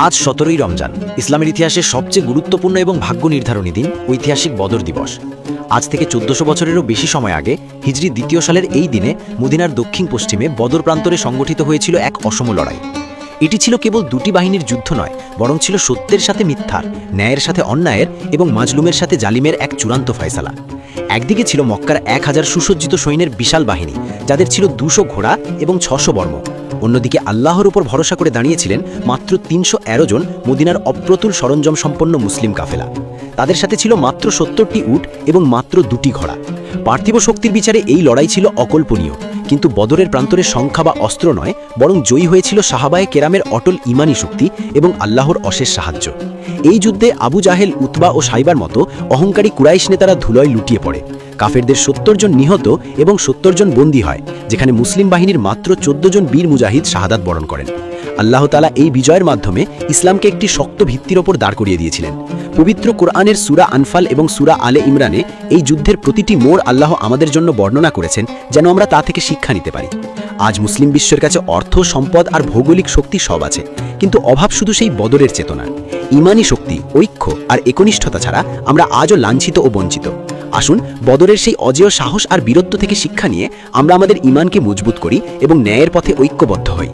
আজ ১৭ই রমজান, ইসলামের ইতিহাসে সবচেয়ে গুরুত্বপূর্ণ এবং ভাগ্য নির্ধারণী দিন, ঐতিহাসিক বদর দিবস। আজ থেকে ১৪০০ বছরেরও বেশি সময় আগে হিজরি ২য় সালের এই দিনে মদিনার দক্ষিণ পশ্চিমে বদর প্রান্তরে সংগঠিত হয়েছিল এক অসম লড়াই। এটি ছিল কেবল দুটি বাহিনীর যুদ্ধ নয়, বরং ছিল সত্যের সাথে মিথ্যার, ন্যায়ের সাথে অন্যায়ের এবং মাজলুমের সাথে জালিমের এক চূড়ান্ত ফয়সালা। একদিকে ছিল মক্কার ১,০০০ সুসজ্জিত সৈন্যের বিশাল বাহিনী, যাদের ছিল ২০০ ঘোড়া এবং ৬০০ বর্ম। অন্যদিকে আল্লাহর উপর ভরসা করে দাঁড়িয়েছিলেন মাত্র ৩১১ জন মদিনার অপ্রতুল সরঞ্জাম সম্পন্ন মুসলিম কাফেলা। তাদের সাথে ছিল মাত্র ৭০টি উট এবং মাত্র ২টি ঘোড়া। পার্থিব শক্তির বিচারে এই লড়াই ছিল অকল্পনীয়, কিন্তু বদরের প্রান্তরে সংখ্যা বা অস্ত্র নয়, বরং জয়ী হয়েছিল সাহাবায়ে কেরামের অটল ইমানি শক্তি এবং আল্লাহর অশেষ সাহায্য। এই যুদ্ধে আবু জাহেল, উতবা ও সাইবার মতো অহংকারী কুরাইশ নেতারা ধুলোয় লুটিয়ে পড়ে। কাফেরদের ৭০ জন নিহত এবং ৭০ জন বন্দী হয়, যেখানে মুসলিম বাহিনীর মাত্র ১৪ জন বীর মুজাহিদ শাহাদাত বরণ করেন। আল্লাহ তাআলা এই বিজয়ের মাধ্যমে ইসলামকে একটি শক্ত ভিত্তির ওপর দাঁড় করিয়ে দিয়েছিলেন। পবিত্র কোরআনের সূরা আনফাল এবং সূরা আলে ইমরানে এই যুদ্ধের প্রতিটি মোড় আল্লাহ আমাদের জন্য বর্ণনা করেছেন, যেন আমরা তা থেকে শিক্ষা নিতে পারি। আজ মুসলিম বিশ্বের কাছে অর্থ, সম্পদ আর ভৌগোলিক শক্তি সব আছে, কিন্তু অভাব শুধু সেই বদরের চেতনা। ইমানি শক্তি, ঐক্য আর একনিষ্ঠতা ছাড়া আমরা আজও লাঞ্ছিত ও বঞ্চিত। আসুন বদরের সেই অজেয় সাহস আর বীরত্ব থেকে শিক্ষা নিয়ে আমরা আমাদের ইমানকে মজবুত করি এবং ন্যায়ের পথে ঐক্যবদ্ধ হই।